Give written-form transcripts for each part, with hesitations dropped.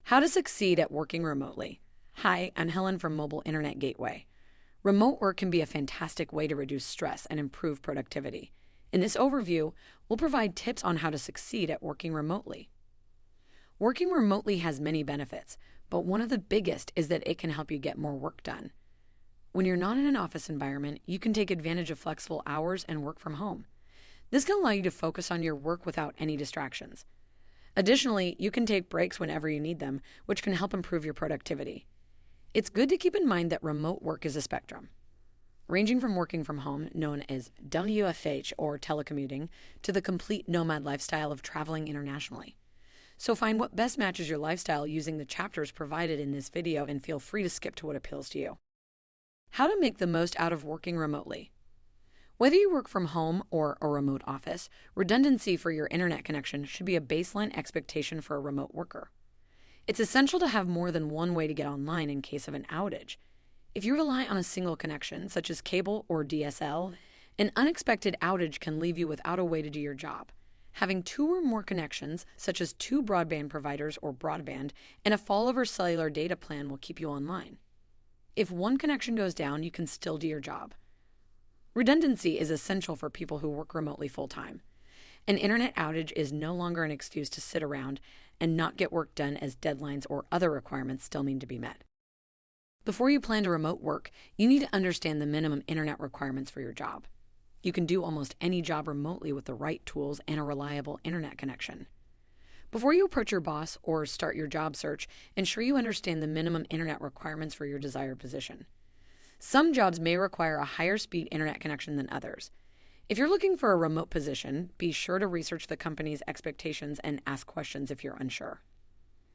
How to succeed at working remotely. Hi, I'm Helen from Mobile Internet Gateway. Remote work can be a fantastic way to reduce stress and improve productivity. In this overview, we'll provide tips on how to succeed at working remotely. Working remotely has many benefits, but one of the biggest is that it can help you get more work done. When you're not in an office environment, you can take advantage of flexible hours and work from home. This can allow you to focus on your work without any distractions. Additionally, you can take breaks whenever you need them, which can help improve your productivity. It's good to keep in mind that remote work is a spectrum, ranging from working from home, known as WFH or telecommuting, to the complete nomad lifestyle of traveling internationally. So find what best matches your lifestyle using the chapters provided in this video and feel free to skip to what appeals to you. How to make the most out of working remotely. Whether you work from home or a remote office, redundancy for your internet connection should be a baseline expectation for a remote worker. It's essential to have more than one way to get online in case of an outage. If you rely on a single connection, such as cable or DSL, an unexpected outage can leave you without a way to do your job. Having two or more connections, such as two broadband providers or broadband, and a fallover cellular data plan will keep you online. If one connection goes down, you can still do your job. Redundancy is essential for people who work remotely full-time. An internet outage is no longer an excuse to sit around and not get work done, as deadlines or other requirements still need to be met. Before you plan to remote work, you need to understand the minimum internet requirements for your job. You can do almost any job remotely with the right tools and a reliable internet connection. Before you approach your boss or start your job search, ensure you understand the minimum internet requirements for your desired position. Some jobs may require a higher speed internet connection than others. If you're looking for a remote position, be sure to research the company's expectations and ask questions if you're unsure.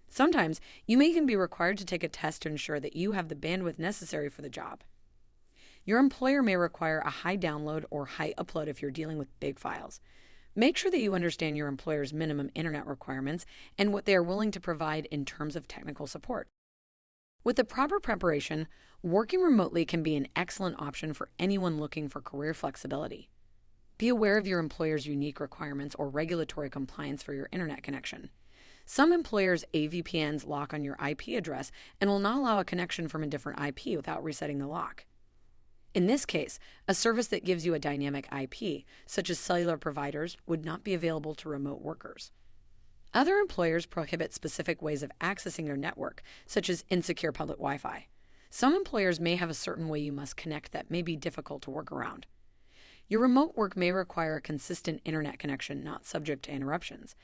Sometimes, you may even be required to take a test to ensure that you have the bandwidth necessary for the job. Your employer may require a high download or high upload if you're dealing with big files. Make sure that you understand your employer's minimum internet requirements and what they are willing to provide in terms of technical support. With the proper preparation, working remotely can be an excellent option for anyone looking for career flexibility. Be aware of your employer's unique requirements or regulatory compliance for your internet connection. Some employers' AVPNs lock on your IP address and will not allow a connection from a different IP without resetting the lock. In this case, a service that gives you a dynamic IP, such as cellular providers, would not be available to remote workers. Other employers prohibit specific ways of accessing your network, such as insecure public Wi-Fi. Some employers may have a certain way you must connect that may be difficult to work around. Your remote work may require a consistent internet connection not subject to interruptions.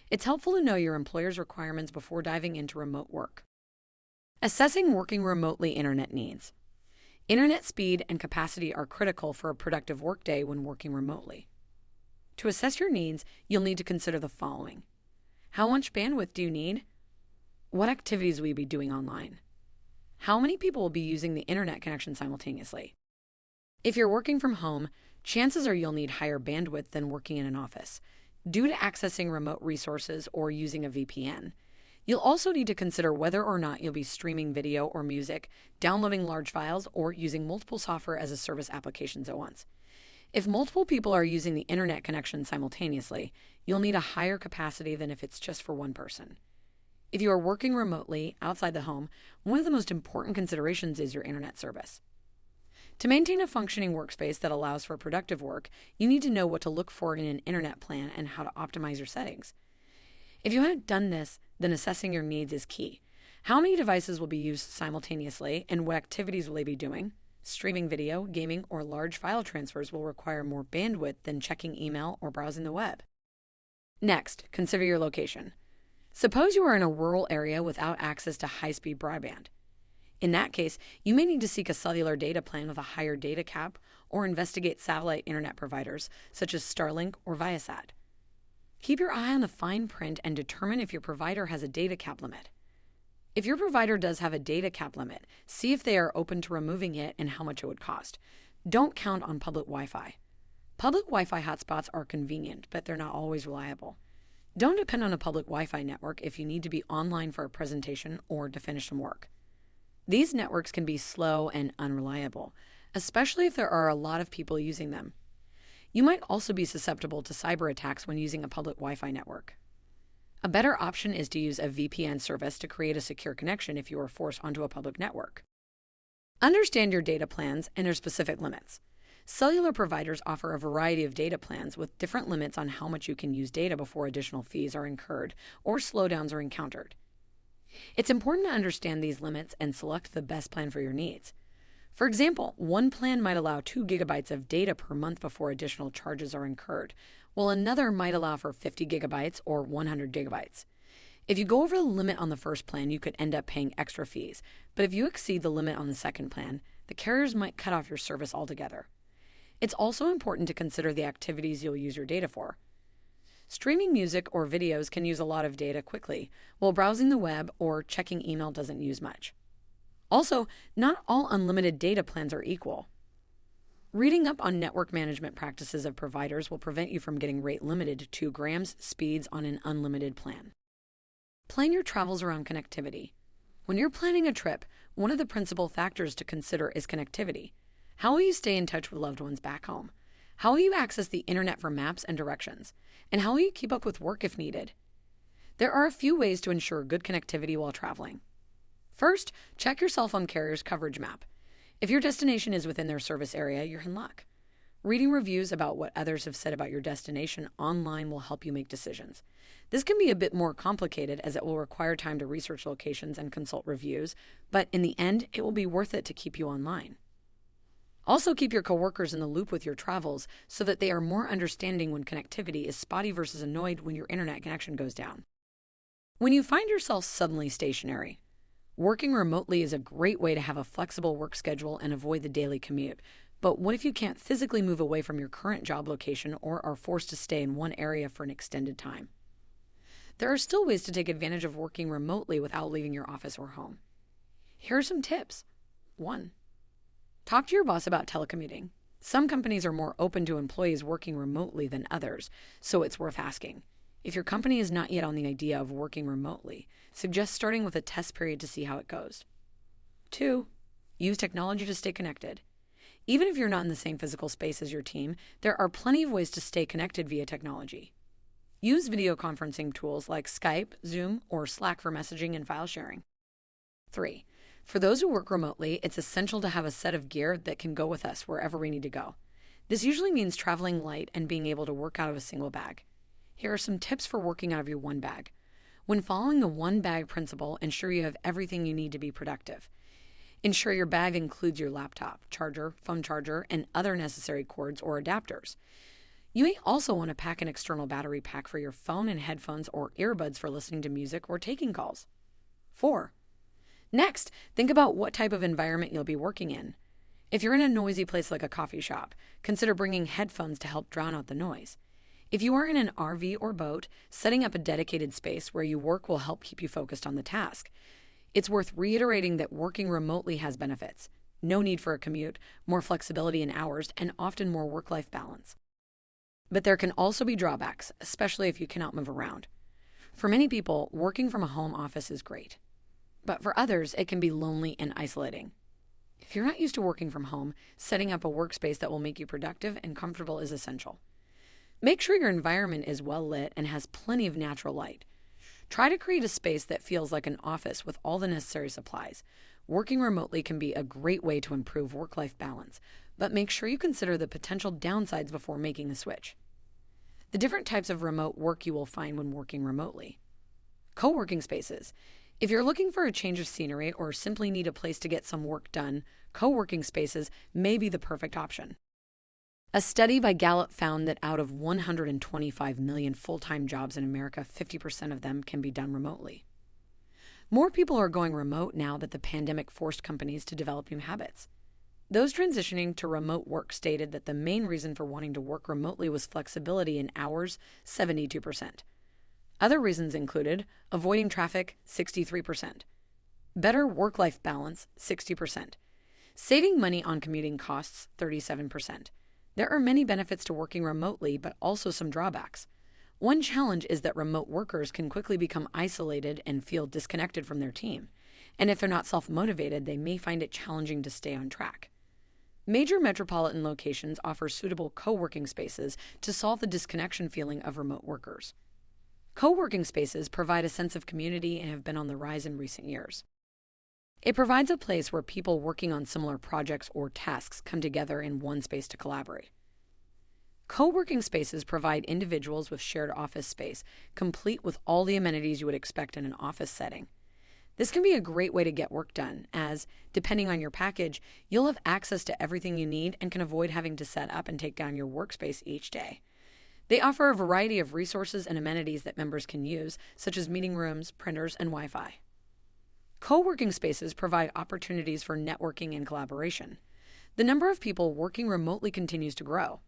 It's helpful to know your employer's requirements before diving into remote work. Assessing working remotely internet needs. Internet speed and capacity are critical for a productive workday when working remotely. To assess your needs, you'll need to consider the following. How much bandwidth do you need? What activities will you be doing online? How many people will be using the internet connection simultaneously? If you're working from home, chances are you'll need higher bandwidth than working in an office, due to accessing remote resources or using a VPN. You'll also need to consider whether or not you'll be streaming video or music, downloading large files, or using multiple software as a service applications at once. If multiple people are using the internet connection simultaneously, you'll need a higher capacity than if it's just for one person. If you are working remotely outside the home, one of the most important considerations is your internet service. To maintain a functioning workspace that allows for productive work, you need to know what to look for in an internet plan and how to optimize your settings. If you haven't done this, then assessing your needs is key. How many devices will be used simultaneously and what activities will they be doing? Streaming video, gaming, or large file transfers will require more bandwidth than checking email or browsing the web. Next, consider your location. Suppose you are in a rural area without access to high-speed broadband. In that case, you may need to seek a cellular data plan with a higher data cap or investigate satellite internet providers such as Starlink or Viasat. Keep your eye on the fine print and determine if your provider has a data cap limit. If your provider does have a data cap limit, see if they are open to removing it and how much it would cost. Don't count on public Wi-Fi. Public Wi-Fi hotspots are convenient, but they're not always reliable. Don't depend on a public Wi-Fi network if you need to be online for a presentation or to finish some work. These networks can be slow and unreliable, especially if there are a lot of people using them. You might also be susceptible to cyber attacks when using a public Wi-Fi network. A better option is to use a VPN service to create a secure connection if you are forced onto a public network. Understand your data plans and their specific limits. Cellular providers offer a variety of data plans with different limits on how much you can use data before additional fees are incurred or slowdowns are encountered. It's important to understand these limits and select the best plan for your needs. For example, one plan might allow 2 gigabytes of data per month before additional charges are incurred, while another might allow for 50 gigabytes or 100 gigabytes. If you go over the limit on the first plan, you could end up paying extra fees, but if you exceed the limit on the second plan, the carriers might cut off your service altogether. It's also important to consider the activities you'll use your data for. Streaming music or videos can use a lot of data quickly, while browsing the web or checking email doesn't use much. Also, not all unlimited data plans are equal. Reading up on network management practices of providers will prevent you from getting rate limited to grams speeds on an unlimited plan. Plan your travels around connectivity. When you're planning a trip, one of the principal factors to consider is connectivity. How will you stay in touch with loved ones back home? How will you access the internet for maps and directions? And how will you keep up with work if needed? There are a few ways to ensure good connectivity while traveling. First, check your cell phone carrier's coverage map. If your destination is within their service area, you're in luck. Reading reviews about what others have said about your destination online will help you make decisions. This can be a bit more complicated as it will require time to research locations and consult reviews, but in the end, it will be worth it to keep you online. Also, keep your coworkers in the loop with your travels so that they are more understanding when connectivity is spotty versus annoyed when your internet connection goes down. When you find yourself suddenly stationary, working remotely is a great way to have a flexible work schedule and avoid the daily commute. But what if you can't physically move away from your current job location or are forced to stay in one area for an extended time? There are still ways to take advantage of working remotely without leaving your office or home. Here are some tips. 1. Talk to your boss about telecommuting. Some companies are more open to employees working remotely than others, so it's worth asking. If your company is not yet on the idea of working remotely, suggest starting with a test period to see how it goes. 2. Use technology to stay connected. Even if you're not in the same physical space as your team, there are plenty of ways to stay connected via technology. Use video conferencing tools like Skype, Zoom, or Slack for messaging and file sharing. 3. For those who work remotely, it's essential to have a set of gear that can go with us wherever we need to go. This usually means traveling light and being able to work out of a single bag. Here are some tips for working out of your one bag. When following the one bag principle, ensure you have everything you need to be productive. Ensure your bag includes your laptop, charger, phone charger, and other necessary cords or adapters. You may also want to pack an external battery pack for your phone and headphones or earbuds for listening to music or taking calls. 4. Next, think about what type of environment you'll be working in. If you're in a noisy place like a coffee shop, consider bringing headphones to help drown out the noise. If you are in an RV or boat, setting up a dedicated space where you work will help keep you focused on the task. It's worth reiterating that working remotely has benefits. No need for a commute, more flexibility in hours, and often more work-life balance. But there can also be drawbacks, especially if you cannot move around. For many people, working from a home office is great. But for others, it can be lonely and isolating. If you're not used to working from home, setting up a workspace that will make you productive and comfortable is essential. Make sure your environment is well lit and has plenty of natural light. Try to create a space that feels like an office with all the necessary supplies. Working remotely can be a great way to improve work-life balance, but make sure you consider the potential downsides before making the switch. The different types of remote work you will find when working remotely. Co-working spaces. If you're looking for a change of scenery or simply need a place to get some work done, co-working spaces may be the perfect option. A study by Gallup found that out of 125 million full-time jobs in America, 50% of them can be done remotely. More people are going remote now that the pandemic forced companies to develop new habits. Those transitioning to remote work stated that the main reason for wanting to work remotely was flexibility in hours, 72%. Other reasons included avoiding traffic, 63%, better work-life balance, 60%, saving money on commuting costs, 37%. There are many benefits to working remotely, but also some drawbacks. One challenge is that remote workers can quickly become isolated and feel disconnected from their team. And if they're not self-motivated, they may find it challenging to stay on track. Major metropolitan locations offer suitable co-working spaces to solve the disconnection feeling of remote workers. Co-working spaces provide a sense of community and have been on the rise in recent years. It provides a place where people working on similar projects or tasks come together in one space to collaborate. Co-working spaces provide individuals with shared office space, complete with all the amenities you would expect in an office setting. This can be a great way to get work done, as, depending on your package, you'll have access to everything you need and can avoid having to set up and take down your workspace each day. They offer a variety of resources and amenities that members can use, such as meeting rooms, printers, and Wi-Fi. Co-working spaces provide opportunities for networking and collaboration. The number of people working remotely continues to grow.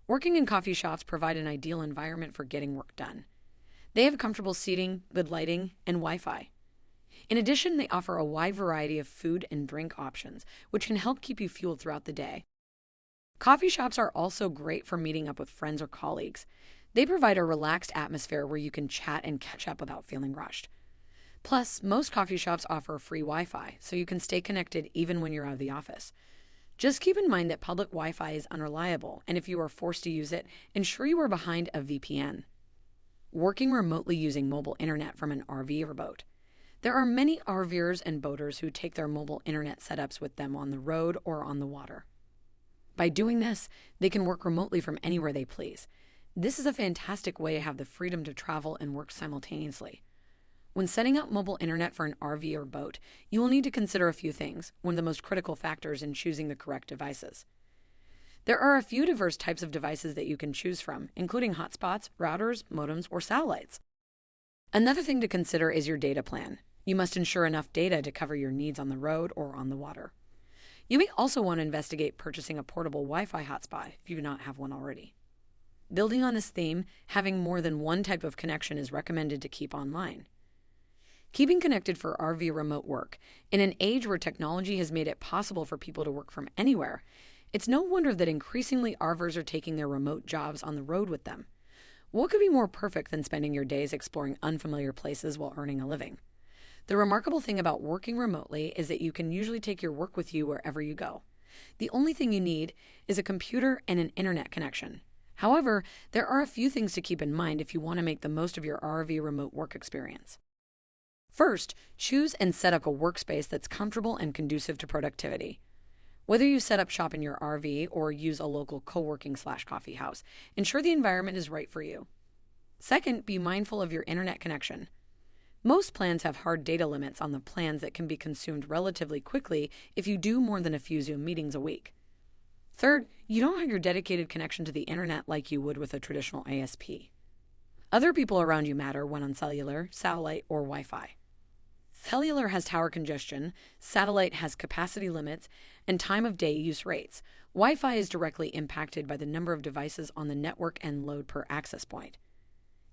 Working in coffee shops provide an ideal environment for getting work done. They have comfortable seating, good lighting, and Wi-Fi. In addition, they offer a wide variety of food and drink options, which can help keep you fueled throughout the day. Coffee shops are also great for meeting up with friends or colleagues. They provide a relaxed atmosphere where you can chat and catch up without feeling rushed. Plus, most coffee shops offer free Wi-Fi, so you can stay connected even when you're out of the office. Just keep in mind that public Wi-Fi is unreliable, and if you are forced to use it, ensure you are behind a VPN. Working remotely using mobile internet from an RV or boat. There are many RVers and boaters who take their mobile internet setups with them on the road or on the water. By doing this, they can work remotely from anywhere they please. This is a fantastic way to have the freedom to travel and work simultaneously. When setting up mobile internet for an RV or boat, you will need to consider a few things, one of the most critical factors in choosing the correct devices. There are a few diverse types of devices that you can choose from, including hotspots, routers, modems, or satellites. Another thing to consider is your data plan. You must ensure enough data to cover your needs on the road or on the water. You may also want to investigate purchasing a portable Wi-Fi hotspot if you do not have one already. Building on this theme, having more than one type of connection is recommended to keep online. Keeping connected for RV remote work. In an age where technology has made it possible for people to work from anywhere, it's no wonder that increasingly RVers are taking their remote jobs on the road with them. What could be more perfect than spending your days exploring unfamiliar places while earning a living? The remarkable thing about working remotely is that you can usually take your work with you wherever you go. The only thing you need is a computer and an internet connection. However, there are a few things to keep in mind if you want to make the most of your RV remote work experience. First, choose and set up a workspace that's comfortable and conducive to productivity. Whether you set up shop in your RV or use a local co-working/coffee house, ensure the environment is right for you. Second, be mindful of your internet connection. Most plans have hard data limits on the plans that can be consumed relatively quickly if you do more than a few Zoom meetings a week. Third, you don't have your dedicated connection to the internet like you would with a traditional ISP. Other people around you matter when on cellular, satellite, or Wi-Fi. Cellular has tower congestion, satellite has capacity limits, and time of day use rates. Wi-Fi is directly impacted by the number of devices on the network and load per access point.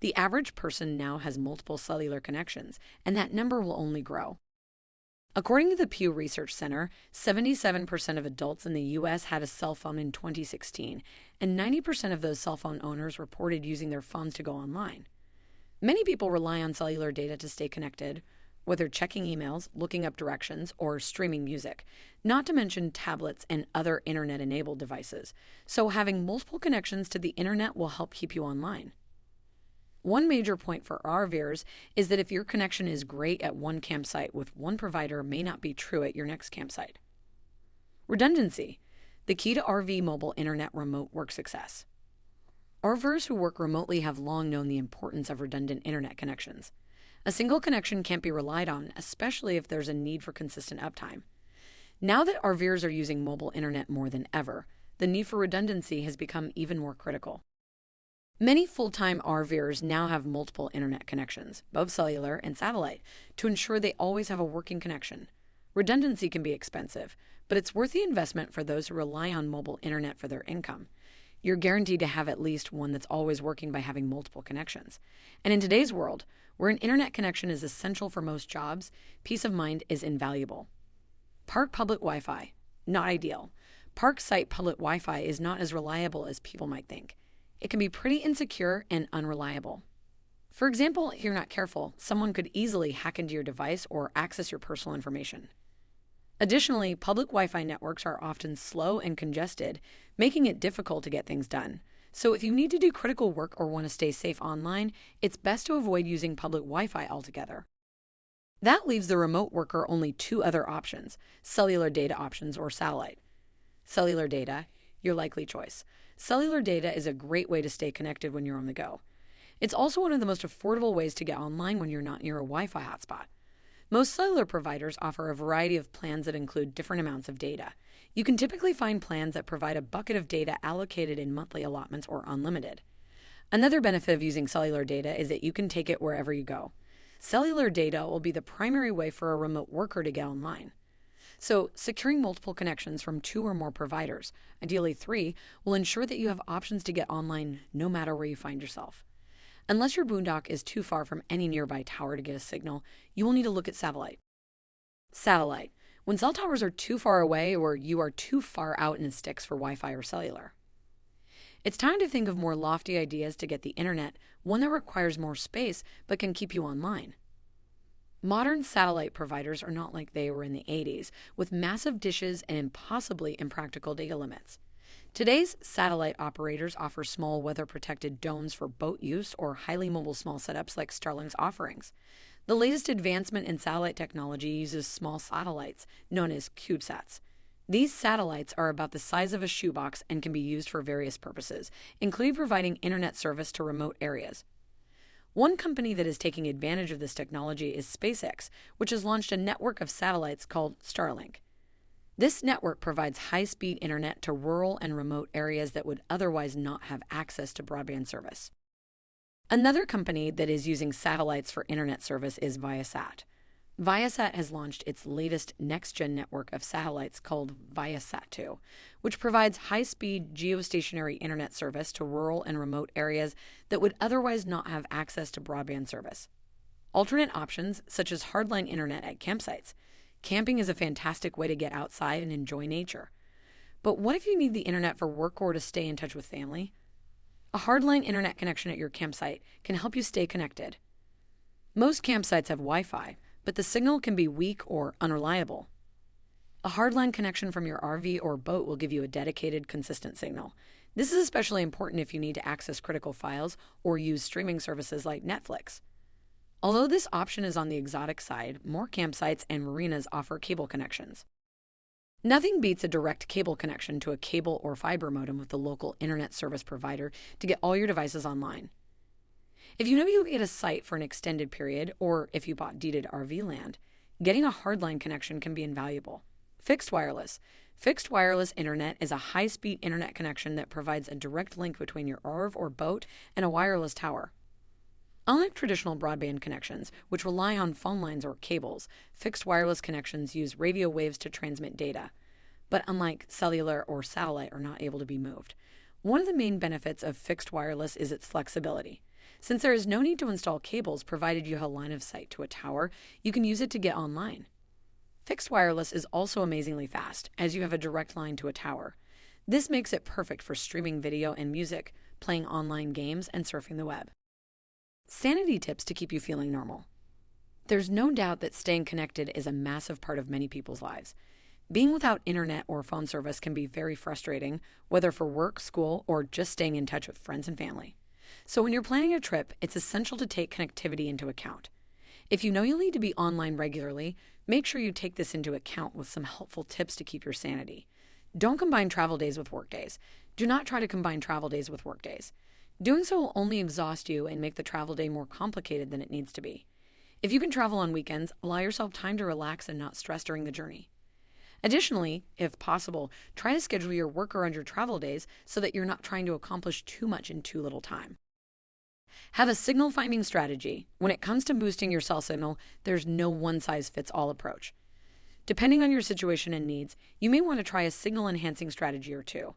The average person now has multiple cellular connections, and that number will only grow. According to the Pew Research Center, 77% of adults in the U.S. had a cell phone in 2016, and 90% of those cell phone owners reported using their phones to go online. Many people rely on cellular data to stay connected, whether checking emails, looking up directions, or streaming music, not to mention tablets and other internet-enabled devices. So having multiple connections to the internet will help keep you online. One major point for RVers is that if your connection is great at one campsite with one provider may not be true at your next campsite. Redundancy, the key to RV mobile internet remote work success. RVers who work remotely have long known the importance of redundant internet connections. A single connection can't be relied on, especially if there's a need for consistent uptime. Now that RVers are using mobile internet more than ever, the need for redundancy has become even more critical. Many full-time RVers now have multiple internet connections, both cellular and satellite, to ensure they always have a working connection. Redundancy can be expensive, but it's worth the investment for those who rely on mobile internet for their income. You're guaranteed to have at least one that's always working by having multiple connections. And in today's world, where an internet connection is essential for most jobs, peace of mind is invaluable. Park public Wi-Fi, not ideal. Park site public Wi-Fi is not as reliable as people might think. It can be pretty insecure and unreliable. For example, if you're not careful, someone could easily hack into your device or access your personal information. Additionally, public Wi-Fi networks are often slow and congested, making it difficult to get things done. So if you need to do critical work or want to stay safe online, it's best to avoid using public Wi-Fi altogether. That leaves the remote worker only two other options: cellular data options or satellite. Cellular data, your likely choice. Cellular data is a great way to stay connected when you're on the go. It's also one of the most affordable ways to get online when you're not near a Wi-Fi hotspot. Most cellular providers offer a variety of plans that include different amounts of data. You can typically find plans that provide a bucket of data allocated in monthly allotments or unlimited. Another benefit of using cellular data is that you can take it wherever you go. Cellular data will be the primary way for a remote worker to get online. So, securing multiple connections from 2 or more providers, ideally 3, will ensure that you have options to get online no matter where you find yourself. Unless your boondock is too far from any nearby tower to get a signal, you will need to look at satellite. Satellite, when cell towers are too far away or you are too far out in the sticks for Wi-Fi or cellular. It's time to think of more lofty ideas to get the internet, one that requires more space but can keep you online. Modern satellite providers are not like they were in the 80s, with massive dishes and impossibly impractical data limits. Today's satellite operators offer small weather-protected domes for boat use or highly mobile small setups like Starlink's offerings. The latest advancement in satellite technology uses small satellites, known as CubeSats. These satellites are about the size of a shoebox and can be used for various purposes, including providing internet service to remote areas. One company that is taking advantage of this technology is SpaceX, which has launched a network of satellites called Starlink. This network provides high-speed internet to rural and remote areas that would otherwise not have access to broadband service. Another company that is using satellites for internet service is Viasat. Viasat has launched its latest next-gen network of satellites called Viasat-2, which provides high-speed geostationary internet service to rural and remote areas that would otherwise not have access to broadband service. Alternate options, such as hardline internet at campsites. Camping is a fantastic way to get outside and enjoy nature. But what if you need the internet for work or to stay in touch with family? A hardline internet connection at your campsite can help you stay connected. Most campsites have Wi-Fi, but the signal can be weak or unreliable. A hardline connection from your RV or boat will give you a dedicated, consistent signal. This is especially important if you need to access critical files or use streaming services like Netflix. Although this option is on the exotic side, more campsites and marinas offer cable connections. Nothing beats a direct cable connection to a cable or fiber modem with the local internet service provider to get all your devices online. If you know you'll get a site for an extended period, or if you bought deeded RV land, getting a hardline connection can be invaluable. Fixed wireless. Fixed wireless internet is a high-speed internet connection that provides a direct link between your RV or boat and a wireless tower. Unlike traditional broadband connections, which rely on phone lines or cables, fixed wireless connections use radio waves to transmit data. But unlike cellular or satellite, are not able to be moved. One of the main benefits of fixed wireless is its flexibility. Since there is no need to install cables provided you have a line of sight to a tower, you can use it to get online. Fixed wireless is also amazingly fast, as you have a direct line to a tower. This makes it perfect for streaming video and music, playing online games, and surfing the web. Sanity tips to keep you feeling normal. There's no doubt that staying connected is a massive part of many people's lives. Being without internet or phone service can be very frustrating, whether for work, school, or just staying in touch with friends and family. So when you're planning a trip, it's essential to take connectivity into account. If you know you'll need to be online regularly, make sure you take this into account with some helpful tips to keep your sanity. Don't combine travel days with work days. Do not try to combine travel days with work days. Doing so will only exhaust you and make the travel day more complicated than it needs to be. If you can travel on weekends, allow yourself time to relax and not stress during the journey. Additionally, if possible, try to schedule your work around your travel days so that you're not trying to accomplish too much in too little time. Have a signal finding strategy. When it comes to boosting your cell signal, there's no one-size-fits-all approach. Depending on your situation and needs, you may want to try a signal enhancing strategy or two.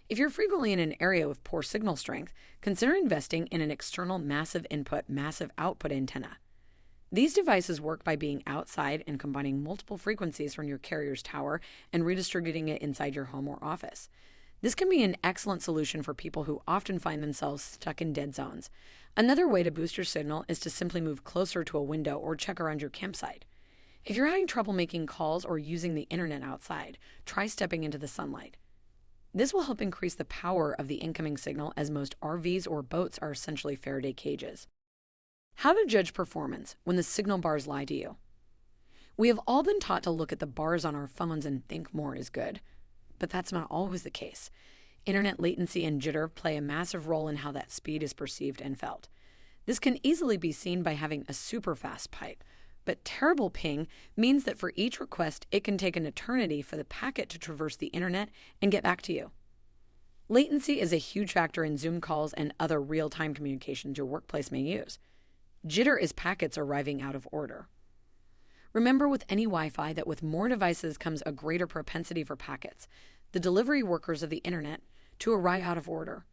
If you're frequently in an area with poor signal strength, consider investing in an external massive input, massive output antenna. These devices work by being outside and combining multiple frequencies from your carrier's tower and redistributing it inside your home or office. This can be an excellent solution for people who often find themselves stuck in dead zones. Another way to boost your signal is to simply move closer to a window or check around your campsite. If you're having trouble making calls or using the internet outside, try stepping into the sunlight. This will help increase the power of the incoming signal, as most RVs or boats are essentially Faraday cages. How to judge performance when the signal bars lie to you. We have all been taught to look at the bars on our phones and think more is good. But that's not always the case. Internet latency and jitter play a massive role in how that speed is perceived and felt. This can easily be seen by having a super fast pipe, but terrible ping means that for each request, it can take an eternity for the packet to traverse the internet and get back to you. Latency is a huge factor in Zoom calls and other real-time communications your workplace may use. Jitter is packets arriving out of order. Remember with any Wi-Fi that with more devices comes a greater propensity for packets, the delivery workers of the internet, to arrive out of order.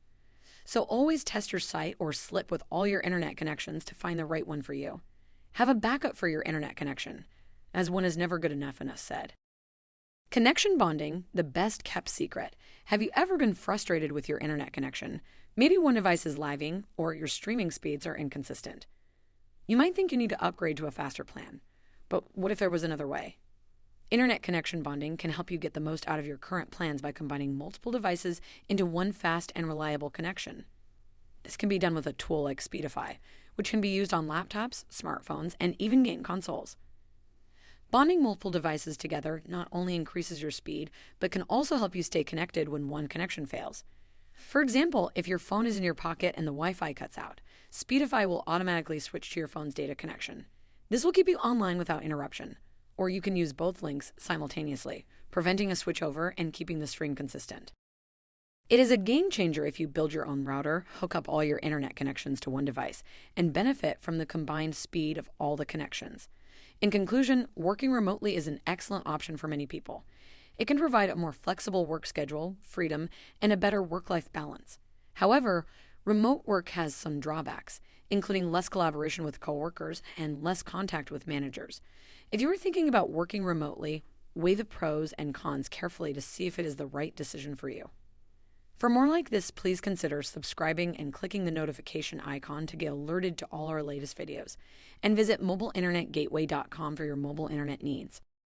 So always test your site or slip with all your internet connections to find the right one for you. Have a backup for your internet connection, as one is never good enough said. Connection bonding, the best kept secret. Have you ever been frustrated with your internet connection? Maybe one device is lagging or your streaming speeds are inconsistent. You might think you need to upgrade to a faster plan, but what if there was another way? Internet connection bonding can help you get the most out of your current plans by combining multiple devices into one fast and reliable connection. This can be done with a tool like Speedify, which can be used on laptops, smartphones, and even game consoles. Bonding multiple devices together not only increases your speed, but can also help you stay connected when one connection fails. For example, if your phone is in your pocket and the Wi-Fi cuts out, Speedify will automatically switch to your phone's data connection. This will keep you online without interruption. Or you can use both links simultaneously, preventing a switchover and keeping the stream consistent. It is a game changer if you build your own router, hook up all your internet connections to one device, and benefit from the combined speed of all the connections. In conclusion, working remotely is an excellent option for many people. It can provide a more flexible work schedule, freedom, and a better work-life balance. However, remote work has some drawbacks, including less collaboration with coworkers and less contact with managers. If you are thinking about working remotely, weigh the pros and cons carefully to see if it is the right decision for you. For more like this, please consider subscribing and clicking the notification icon to get alerted to all our latest videos. And visit mobileinternetgateway.com for your mobile internet needs.